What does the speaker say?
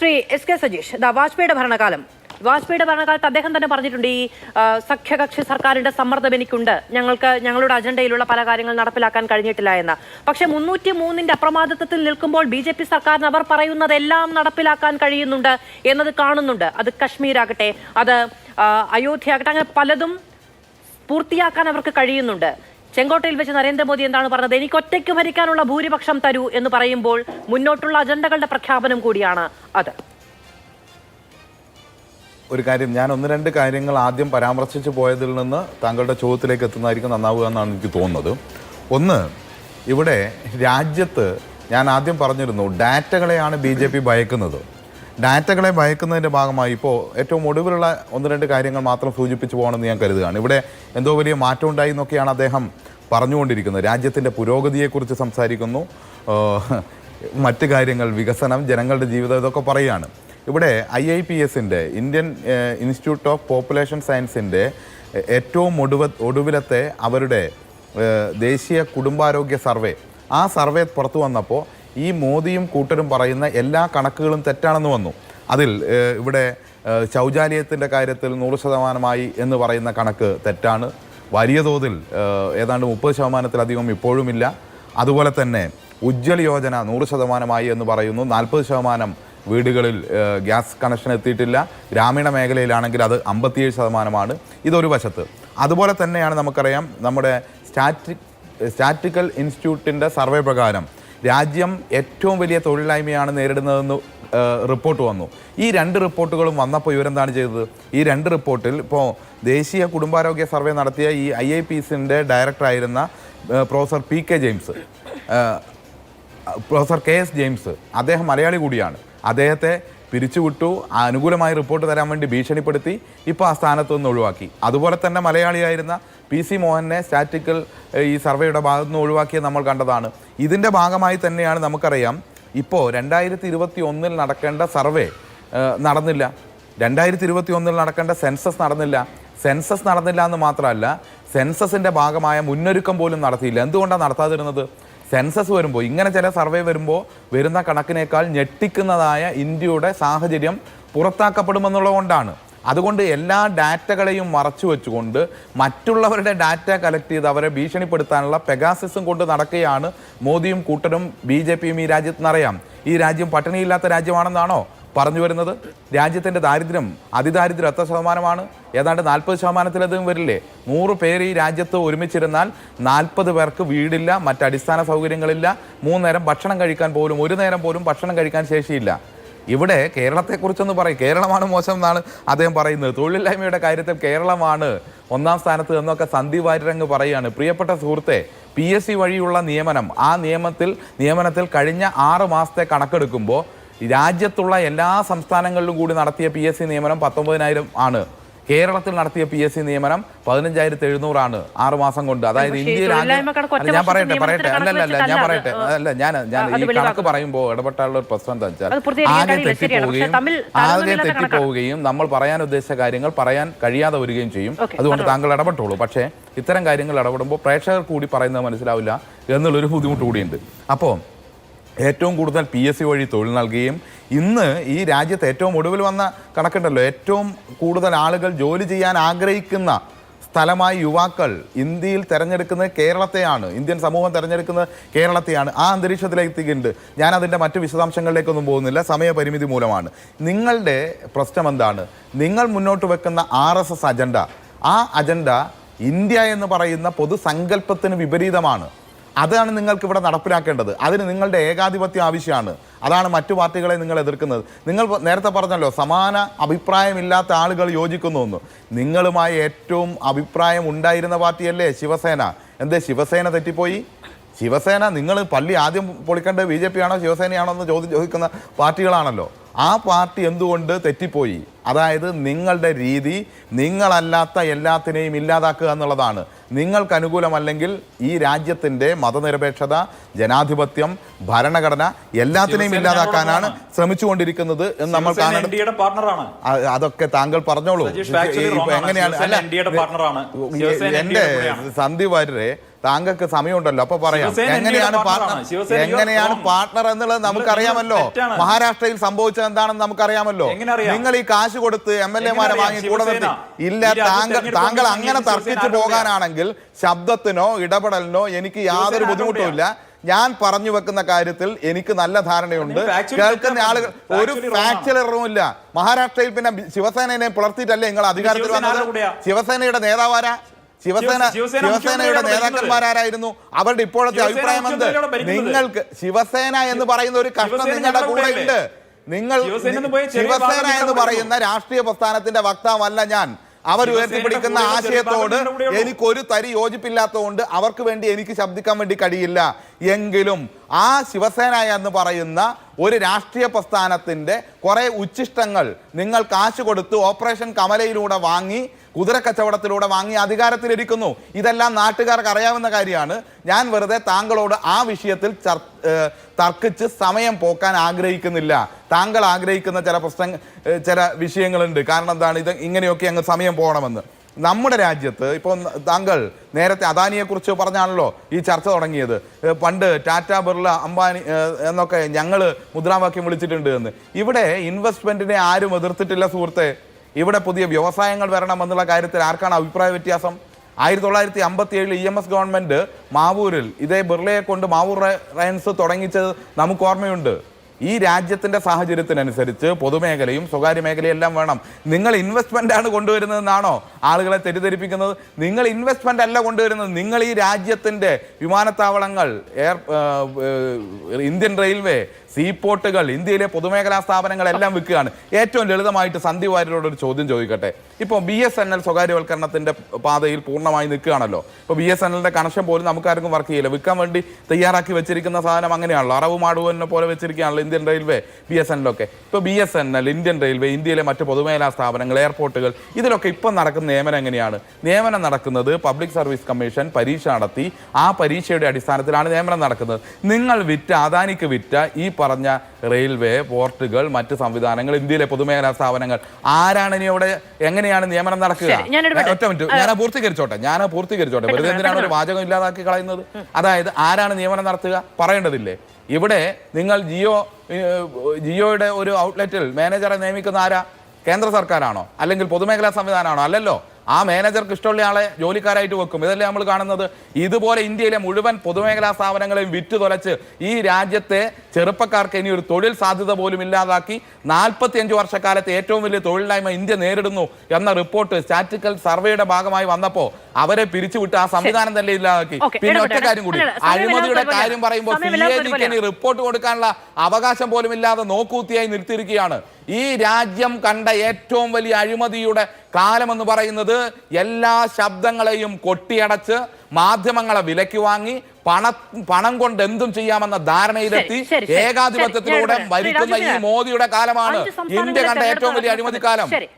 Shri S K Sajeesh, വാജ്പേയിയുടെ ഭരണകാലത്ത് അദ്ദേഹം തന്നെ പറഞ്ഞിട്ടുണ്ട്, ഈ സഖ്യകക്ഷി സർക്കാരിന്റെ സമ്മർദ്ദം എനിക്കുണ്ട്, ഞങ്ങളുടെ അജണ്ടയിലുള്ള പല കാര്യങ്ങൾ നടപ്പിലാക്കാൻ കഴിഞ്ഞിട്ടില്ല എന്ന്. പക്ഷെ 303 അപ്രമാദിത്വത്തിൽ നിൽക്കുമ്പോൾ BJP സർക്കാരിന് അവർ പറയുന്നതെല്ലാം നടപ്പിലാക്കാൻ കഴിയുന്നുണ്ട് എന്നത് കാണുന്നുണ്ട്. അത് കശ്മീരാകട്ടെ, അത് അയോധ്യ ആകട്ടെ, അങ്ങനെ പലതും പൂർത്തിയാക്കാൻ അവർക്ക് കഴിയുന്നുണ്ട്. ചെങ്കോട്ടയിൽ വെച്ച് നരേന്ദ്രമോദി എന്താണ് പറഞ്ഞത്? എനിക്ക് ഒറ്റയ്ക്ക് ഭരിക്കാനുള്ള ഭൂരിപക്ഷം തരൂ എന്ന് പറയുമ്പോൾ മുന്നോട്ടുള്ള അജണ്ടകളുടെ പ്രഖ്യാപനം കൂടിയാണ് അത്. ഒരു കാര്യം, ഞാൻ ഒന്ന് രണ്ട് കാര്യങ്ങൾ ആദ്യം പരാമർശിച്ചു പോയതിൽ നിന്ന് താങ്കളുടെ ചോദ്യത്തിലേക്ക് എത്തുന്നതായിരിക്കും നന്നാവുക എന്നാണ് എനിക്ക് തോന്നുന്നത്. ഒന്ന്, ഇവിടെ രാജ്യത്ത് ഞാൻ ആദ്യം പറഞ്ഞിരുന്നു, ഡാറ്റകളെയാണ് BJP ഭയക്കുന്നത്. ഡാറ്റകളെ ഭയക്കുന്നതിൻ്റെ ഭാഗമായി ഇപ്പോൾ ഏറ്റവും ഒടുവിലുള്ള ഒന്ന് രണ്ട് കാര്യങ്ങൾ മാത്രം സൂചിപ്പിച്ചു പോകണമെന്ന് ഞാൻ കരുതുകയാണ്. ഇവിടെ എന്തോ വലിയ മാറ്റം ഉണ്ടായി എന്നൊക്കെയാണ് അദ്ദേഹം പറഞ്ഞുകൊണ്ടിരിക്കുന്നത്. രാജ്യത്തിൻ്റെ പുരോഗതിയെക്കുറിച്ച് സംസാരിക്കുന്നു, മറ്റ് കാര്യങ്ങൾ, വികസനം, ജനങ്ങളുടെ ജീവിതം, ഇതൊക്കെ പറയുകയാണ്. ഇവിടെ IIPSൻ്റെ ഇന്ത്യൻ ഇൻസ്റ്റിറ്റ്യൂട്ട് ഓഫ് പോപ്പുലേഷൻ സയൻസിൻ്റെ ഏറ്റവും ഒടുവിലത്തെ അവരുടെ ദേശീയ കുടുംബാരോഗ്യ സർവേ, ആ സർവേ പുറത്തു വന്നപ്പോൾ ഈ മോദിയും കൂട്ടരും പറയുന്ന എല്ലാ കണക്കുകളും തെറ്റാണെന്ന് വന്നു. അതിൽ ഇവിടെ ശൗചാലയത്തിൻ്റെ കാര്യത്തിൽ 100% എന്ന് പറയുന്ന കണക്ക് തെറ്റാണ്. വലിയ തോതിൽ ഏതാണ്ട് 30% ഇപ്പോഴുമില്ല. അതുപോലെ തന്നെ ഉജ്ജ്വൽ യോജന 100% എന്ന് പറയുന്നു. 40% വീടുകളിൽ ഗ്യാസ് കണക്ഷൻ എത്തിയിട്ടില്ല. ഗ്രാമീണ മേഖലയിലാണെങ്കിൽ അത് 57%. ഇതൊരു വശത്ത്. അതുപോലെ തന്നെയാണ് നമുക്കറിയാം, നമ്മുടെ സ്റ്റാറ്റിക്കൽ ഇൻസ്റ്റിറ്റ്യൂട്ടിൻ്റെ സർവേ പ്രകാരം രാജ്യം ഏറ്റവും വലിയ തൊഴിലില്ലായ്മയാണ് നേരിടുന്നതെന്ന് റിപ്പോർട്ട് വന്നു. ഈ രണ്ട് റിപ്പോർട്ടുകളും വന്നപ്പോൾ ഇവരെന്താണ് ചെയ്തത്? ഈ രണ്ട് റിപ്പോർട്ടിൽ ഇപ്പോൾ ദേശീയ കുടുംബാരോഗ്യ സർവേ നടത്തിയ ഈ IIPSൻ്റെ ഡയറക്ടറായിരുന്ന പ്രൊഫസർ KS ജെയിംസ്, അദ്ദേഹം മലയാളി കൂടിയാണ്. അദ്ദേഹത്തെ പിരിച്ചുവിട്ടു, അനുകൂലമായി റിപ്പോർട്ട് തരാൻ വേണ്ടി ഭീഷണിപ്പെടുത്തി. ഇപ്പോൾ ആ സ്ഥാനത്ത് നിന്ന് ഒഴിവാക്കി. അതുപോലെ തന്നെ മലയാളിയായിരുന്ന PC മോഹനെ സ്റ്റാറ്റിക്കൽ ഈ സർവേയുടെ ഭാഗത്തു നിന്ന് ഒഴിവാക്കിയത് നമ്മൾ കണ്ടതാണ്. ഇതിൻ്റെ ഭാഗമായി തന്നെയാണ് നമുക്കറിയാം, ഇപ്പോൾ 2021 നടക്കേണ്ട സർവേ നടന്നില്ല. 2021 നടക്കേണ്ട സെൻസസ് നടന്നില്ല. സെൻസസ് നടന്നില്ല എന്ന് മാത്രമല്ല, സെൻസസിൻ്റെ ഭാഗമായ മുന്നൊരുക്കം പോലും നടത്തിയില്ല. എന്തുകൊണ്ടാണ് നടത്താതിരുന്നത്? സെൻസസ് വരുമ്പോൾ, ഇങ്ങനെ ചില സർവേ വരുമ്പോൾ വരുന്ന കണക്കിനേക്കാൾ ഞെട്ടിക്കുന്നതായ ഇന്ത്യയുടെ സാഹചര്യം പുറത്താക്കപ്പെടുമെന്നുള്ളതുകൊണ്ടാണ്. അതുകൊണ്ട് എല്ലാ ഡാറ്റകളെയും മറച്ചു വെച്ചുകൊണ്ട് മറ്റുള്ളവരുടെ ഡാറ്റ കളക്ട് ചെയ്ത് അവരെ ഭീഷണിപ്പെടുത്താനുള്ള പെഗാസിസും കൊണ്ട് നടക്കുകയാണ് മോദിയും കൂട്ടരും BJPയും. ഈ രാജ്യത്തിനറിയാം, ഈ രാജ്യം പട്ടിണിയില്ലാത്ത രാജ്യമാണെന്നാണോ പറഞ്ഞു വരുന്നത്? രാജ്യത്തിൻ്റെ ദാരിദ്ര്യം, അതിദാരിദ്ര്യം എത്ര ശതമാനമാണ്? ഏതാണ്ട് 40%-ലധികം വരില്ലേ? 100 പേര് ഈ രാജ്യത്ത് ഒരുമിച്ചിരുന്നാൽ 40 പേർക്ക് വീടില്ല, മറ്റടിസ്ഥാന സൗകര്യങ്ങളില്ല, 3 നേരം ഭക്ഷണം കഴിക്കാൻ പോലും, 1 നേരം പോലും ഭക്ഷണം കഴിക്കാൻ ശേഷിയില്ല. ഇവിടെ കേരളത്തെക്കുറിച്ചൊന്ന് പറയും, കേരളമാണ് മോശം എന്നാണ് അദ്ദേഹം പറയുന്നത്. തൊഴിലില്ലായ്മയുടെ കാര്യത്തിൽ കേരളമാണ് 1ാം സ്ഥാനത്ത് എന്നൊക്കെ സന്ദീപ് വാര്യരങ്ങ് പറയുകയാണ്. പ്രിയപ്പെട്ട സുഹൃത്തെ, PSC വഴിയുള്ള നിയമനം, ആ നിയമനത്തിൽ കഴിഞ്ഞ 6 മാസത്തെ കണക്കെടുക്കുമ്പോൾ രാജ്യത്തുള്ള എല്ലാ സംസ്ഥാനങ്ങളിലും കൂടി നടത്തിയ PSC നിയമനം 19,000 ആണ്. കേരളത്തിൽ നടത്തിയ PSC നിയമനം 15,700 ആണ് 6 മാസം കൊണ്ട്. അതായത് ഇന്ത്യയിൽ ഞാൻ പറയട്ടെ ഈ കണക്ക് പറയുമ്പോൾ ഇടപെട്ടാനുള്ള ഒരു പ്രശ്നം എന്താ വെച്ചാൽ, ആകെ തെറ്റിപ്പോവുകയും നമ്മൾ പറയാൻ ഉദ്ദേശിച്ച കാര്യങ്ങൾ പറയാൻ കഴിയാതെ വരികയും ചെയ്യും. അതുകൊണ്ട് താങ്കൾ ഇടപെട്ടോളൂ. പക്ഷേ ഇത്തരം കാര്യങ്ങൾ ഇടപെടുമ്പോൾ പ്രേക്ഷകർ കൂടി പറയുന്നത് മനസ്സിലാവില്ല എന്നുള്ളൊരു ബുദ്ധിമുട്ട് കൂടിയുണ്ട്. അപ്പോൾ ഏറ്റവും കൂടുതൽ PSC വഴി തൊഴിൽ നൽകുകയും, ഇന്ന് ഈ രാജ്യത്ത് ഏറ്റവും ഒടുവിൽ വന്ന കണക്കുണ്ടല്ലോ, ഏറ്റവും കൂടുതൽ ആളുകൾ ജോലി ചെയ്യാൻ ആഗ്രഹിക്കുന്ന സ്ഥലമായി യുവാക്കൾ ഇന്ത്യയിൽ തിരഞ്ഞെടുക്കുന്നത് കേരളത്തെയാണ്. ഇന്ത്യൻ സമൂഹം തിരഞ്ഞെടുക്കുന്നത് കേരളത്തെയാണ്. ആ അന്തരീക്ഷത്തിലേക്ക് എത്തിക്കുന്നുണ്ട്. ഞാൻ അതിൻ്റെ മറ്റു വിശദാംശങ്ങളിലേക്കൊന്നും പോകുന്നില്ല, സമയപരിമിതി മൂലമാണ്. നിങ്ങളുടെ പ്രശ്നം എന്താണ്? നിങ്ങൾ മുന്നോട്ട് വെക്കുന്ന RSS അജണ്ട, ആ അജണ്ട ഇന്ത്യ എന്ന് പറയുന്ന പൊതുസങ്കല്പത്തിന് വിപരീതമാണ്. അതാണ് നിങ്ങൾക്ക് ഇവിടെ നടപ്പിലാക്കേണ്ടത്. അതിന് നിങ്ങളുടെ ഏകാധിപത്യം ആവശ്യമാണ്. അതാണ് മറ്റു പാർട്ടികളെ നിങ്ങൾ എതിർക്കുന്നത്. നിങ്ങൾ നേരത്തെ പറഞ്ഞല്ലോ, സമാന അഭിപ്രായമില്ലാത്ത ആളുകൾ യോജിക്കുന്നു എന്ന്. നിങ്ങളുമായി ഏറ്റവും അഭിപ്രായം ഉണ്ടായിരുന്ന പാർട്ടിയല്ലേ ശിവസേന? എന്തേ ശിവസേന തെറ്റിപ്പോയി? ശിവസേന, നിങ്ങൾ പള്ളി ആദ്യം പൊളിക്കേണ്ടത് BJP ആണോ ശിവസേനയാണോ എന്ന് ചോദിക്കുന്ന പാർട്ടികളാണല്ലോ. ആ പാർട്ടി എന്തുകൊണ്ട് തെറ്റിപ്പോയി? അതായത് നിങ്ങളുടെ രീതി നിങ്ങളല്ലാത്ത എല്ലാത്തിനെയും ഇല്ലാതാക്കുക എന്നുള്ളതാണ്. നിങ്ങൾക്ക് അനുകൂലമല്ലെങ്കിൽ ഈ രാജ്യത്തിൻ്റെ മതനിരപേക്ഷത, ജനാധിപത്യം, ഭരണഘടന എല്ലാത്തിനെയും ഇല്ലാതാക്കാനാണ് ശ്രമിച്ചുകൊണ്ടിരിക്കുന്നത് എന്ന് നമ്മൾ കാണണം. അതൊക്കെ താങ്കൾ പറഞ്ഞോളൂ. എങ്ങനെയാണ്? എൻ്റെ സന്ദീപ് വാര്യരെ, താങ്കൾക്ക് സമയമുണ്ടല്ലോ, അപ്പൊ പറയാം ശിവസേന എങ്ങനെയാണ് ഇന്ത്യയുടെ പാർട്ണർ, പാർട്ണറാണ്. ശിവസേന എങ്ങനെയാണ് യുവർ പാർട്ണർ എന്നുള്ളത് നമുക്കറിയാമല്ലോ. തെറ്റാണ്. മഹാരാഷ്ട്രയിൽ സംഭവിച്ചത് എന്താണെന്ന് നമുക്കറിയാമല്ലോ. എങ്ങനെ അറിയാം? നിങ്ങൾ ഈ കാശ് കൊടുത്ത് MLA-മാരെ വാങ്ങി കൂടെ നിർത്തി. ഇല്ല, താങ്കൾ അങ്ങനെ തർക്കിച്ചു പോകാനാണെങ്കിൽ ശബ്ദത്തിനോ ഇടപെടലിനോ എനിക്ക് യാതൊരു ബുദ്ധിമുട്ടുമില്ല. ഞാൻ പറഞ്ഞു വെക്കുന്ന കാര്യത്തിൽ എനിക്ക് നല്ല ധാരണയുണ്ട്. കേൾക്കുന്ന ആളുകൾ ഒരു ഫാക്ച്വൽ എററും ഇല്ല. മഹാരാഷ്ട്രയിൽ പിന്നെ ശിവസേനയെ പുലർത്തിയിട്ടല്ലേ നിങ്ങൾ അധികാരത്തിൽ വന്നത്? ശിവസേനയുടെ നേതാവാരാ? ശിവസേനയുടെ നേതാക്കന്മാരായിരുന്നു. അവരുടെ ഇപ്പോഴത്തെ അഭിപ്രായം എന്ത്? നിങ്ങൾക്ക് ശിവസേന എന്ന് പറയുന്ന ഒരു കഷ്ടം നിങ്ങളുടെ കൂടെ ഉണ്ട്. നിങ്ങൾ ശിവസേന എന്ന് പറയുന്ന രാഷ്ട്രീയ പ്രസ്ഥാനത്തിന്റെ വക്താവല്ല ഞാൻ. അവർ ഉയർത്തിപ്പിടിക്കുന്ന ആശയത്തോട് എനിക്കൊരു തരി യോജിപ്പില്ലാത്തതുകൊണ്ട് അവർക്ക് വേണ്ടി എനിക്ക് ശബ്ദിക്കാൻ വേണ്ടി കഴിയില്ല. എങ്കിലും ആ ശിവസേന എന്ന് പറയുന്ന ഒരു രാഷ്ട്രീയ പ്രസ്ഥാനത്തിന്റെ കുറെ ഉച്ഛിഷ്ടങ്ങൾ നിങ്ങൾ കാശ് കൊടുത്ത് ഓപ്പറേഷൻ കമലയിലൂടെ വാങ്ങി, കുതിരക്കച്ചവടത്തിലൂടെ വാങ്ങി അധികാരത്തിലിരിക്കുന്നു. ഇതെല്ലാം നാട്ടുകാർക്ക് അറിയാവുന്ന കാര്യമാണ്. ഞാൻ വെറുതെ താങ്കളോട് ആ വിഷയത്തിൽ തർക്കിച്ച് സമയം പോക്കാൻ ആഗ്രഹിക്കുന്നില്ല. താങ്കൾ ആഗ്രഹിക്കുന്ന ചില വിഷയങ്ങളുണ്ട്. കാരണം എന്താണ്, ഇത് ഇങ്ങനെയൊക്കെ അങ്ങ് സമയം പോകണമെന്ന്. നമ്മുടെ രാജ്യത്ത് ഇപ്പോൾ താങ്കൾ നേരത്തെ അദാനിയെ കുറിച്ച് പറഞ്ഞാണല്ലോ ഈ ചർച്ച തുടങ്ങിയത്. പണ്ട് ടാറ്റ, ബിർള, അംബാനി എന്നൊക്കെ ഞങ്ങൾ മുദ്രാവാക്യം വിളിച്ചിട്ടുണ്ട് എന്ന്. ഇവിടെ ഇൻവെസ്റ്റ്മെന്റിനെ ആരും എതിർത്തിട്ടില്ല സുഹൃത്തെ. ഇവിടെ പുതിയ വ്യവസായങ്ങൾ വരണമെന്നുള്ള കാര്യത്തിൽ ആർക്കാണ് അഭിപ്രായ വ്യത്യാസം? 1957 EMS ഗവൺമെന്റ് മാവൂരിൽ ഇതേ ബിർളയെ കൊണ്ട് മാവൂർ റയൻസ് തുടങ്ങിച്ചത് നമുക്ക് ഓർമ്മയുണ്ട്. ഈ രാജ്യത്തിന്റെ സാഹചര്യത്തിനനുസരിച്ച് പൊതുമേഖലയും സ്വകാര്യ മേഖലയും എല്ലാം വേണം. നിങ്ങൾ ഇൻവെസ്റ്റ്മെന്റ് ആണ് കൊണ്ടുവരുന്നതെന്നാണോ ആളുകളെ തെറ്റിദ്ധരിപ്പിക്കുന്നത്? നിങ്ങൾ ഇൻവെസ്റ്റ്മെന്റ് അല്ല കൊണ്ടുവരുന്നത്. നിങ്ങൾ ഈ രാജ്യത്തിന്റെ വിമാനത്താവളങ്ങൾ, ഇന്ത്യൻ റെയിൽവേ, സീപോർട്ടുകൾ, ഇന്ത്യയിലെ പൊതുമേഖലാ സ്ഥാപനങ്ങളെല്ലാം വിൽക്കുകയാണ്. ഏറ്റവും ലളിതമായിട്ട് സന്ദീപ് വാര്യരോട് ഒരു ചോദ്യം ചോദിക്കട്ടെ. ഇപ്പോൾ BSNL സ്വകാര്യവൽക്കരണത്തിന്റെ പാതയിൽ പൂർണ്ണമായി നിൽക്കുകയാണല്ലോ. ഇപ്പോൾ BSNLന്റെ കണക്ഷൻ പോലും നമുക്കാർക്കും വർക്ക് ചെയ്യില്ല. വിൽക്കാൻ വേണ്ടി തയ്യാറാക്കി വെച്ചിരിക്കുന്ന സാധനം അങ്ങനെയാണല്ലോ. അറവ് മാടുവനെ പോലെ വെച്ചിരിക്കുകയാണല്ലോ ഇന്ത്യൻ റെയിൽവേ, BSNL ഒക്കെ. ഇപ്പോൾ BSNL, ഇന്ത്യൻ റെയിൽവേ, ഇന്ത്യയിലെ മറ്റ് പൊതുമേഖലാ സ്ഥാപനങ്ങൾ, എയർപോർട്ടുകൾ, ഇതിലൊക്കെ ഇപ്പം നടക്കുന്ന നിയമനം എങ്ങനെയാണ്? നിയമനം നടക്കുന്നത് പബ്ലിക് സർവീസ് കമ്മീഷൻ പരീക്ഷ നടത്തി ആ പരീക്ഷയുടെ അടിസ്ഥാനത്തിലാണ് നിയമനം നടക്കുന്നത്. നിങ്ങൾ വിറ്റ, അദാനിക്ക് വിറ്റ ഈ പറഞ്ഞ റെയിൽവേ, പോർട്ടുകൾ, മറ്റ് സംവിധാനങ്ങൾ, ഇന്ത്യയിലെ പൊതുമേഖലാ സ്ഥാപനങ്ങൾ, ആരാണ് ഇനി അവിടെ എങ്ങനെയാണ് നിയമനം നടക്കുക? ഒറ്റ മിനിറ്റ്, ഞാൻ പൂർത്തീകരിച്ചോട്ടെ. വെറുതെ എന്തിനാണ് ഒരു വാചകം ഇല്ലാതാക്കി കളയുന്നത്? അതായത് ആരാണ് നിയമനം നടത്തുക പറയേണ്ടതില്ലേ? ഇവിടെ നിങ്ങൾ ജിയോയുടെ ഒരു ഔട്ട്ലെറ്റിൽ മാനേജറെ നിയമിക്കുന്ന ആരാ? കേന്ദ്ര സർക്കാരാണോ? അല്ലെങ്കിൽ പൊതുമേഖലാ സംവിധാനമാണോ? അല്ലല്ലോ. ആ മാനേജർക്ക് ഇഷ്ടമുള്ള ആളെ ജോലിക്കാരായിട്ട് വെക്കും. ഇതല്ലേ നമ്മൾ കാണുന്നത്. ഇതുപോലെ ഇന്ത്യയിലെ മുഴുവൻ പൊതുമേഖലാ സ്ഥാപനങ്ങളെയും വിറ്റു തുലച്ച് ഈ രാജ്യത്തെ ചെറുപ്പക്കാർക്ക് ഇനി ഒരു തൊഴിൽ സാധ്യത പോലും ഇല്ലാതാക്കി 45 വർഷക്കാലത്തെ ഏറ്റവും വലിയ തൊഴിലില്ലായ്മ ഇന്ത്യ നേരിടുന്നു എന്ന റിപ്പോർട്ട് സ്റ്റാറ്റിക്കൽ സർവേയുടെ ഭാഗമായി വന്നപ്പോൾ അവരെ പിരിച്ചുവിട്ട് ആ സംവിധാനം തന്നെ ഇല്ലാതാക്കി. പിന്നെ ഒറ്റ കാര്യം കൂടി, അഴിമതിയുടെ കാര്യം പറയുമ്പോൾ CAG റിപ്പോർട്ട് കൊടുക്കാനുള്ള അവകാശം പോലും ഇല്ലാതെ നോക്കൂത്തിയായി നിർത്തിയിരിക്കുകയാണ്. ഈ രാജ്യം കണ്ട ഏറ്റവും വലിയ അഴിമതിയുടെ കാലമെന്ന് പറയുന്നത് എല്ലാ ശബ്ദങ്ങളെയും കൊട്ടിയടച്ച് മാധ്യമങ്ങളെ വിലയ്ക്ക് വാങ്ങി പണം കൊണ്ട് എന്തും ചെയ്യാമെന്ന ധാരണയിലെത്തി ഏകാധിപത്യത്തിലൂടെ ഭരിക്കുന്ന ഈ മോദിയുടെ കാലമാണ് ഇന്ത്യ കണ്ട ഏറ്റവും വലിയ അഴിമതി കാലം. ശരി.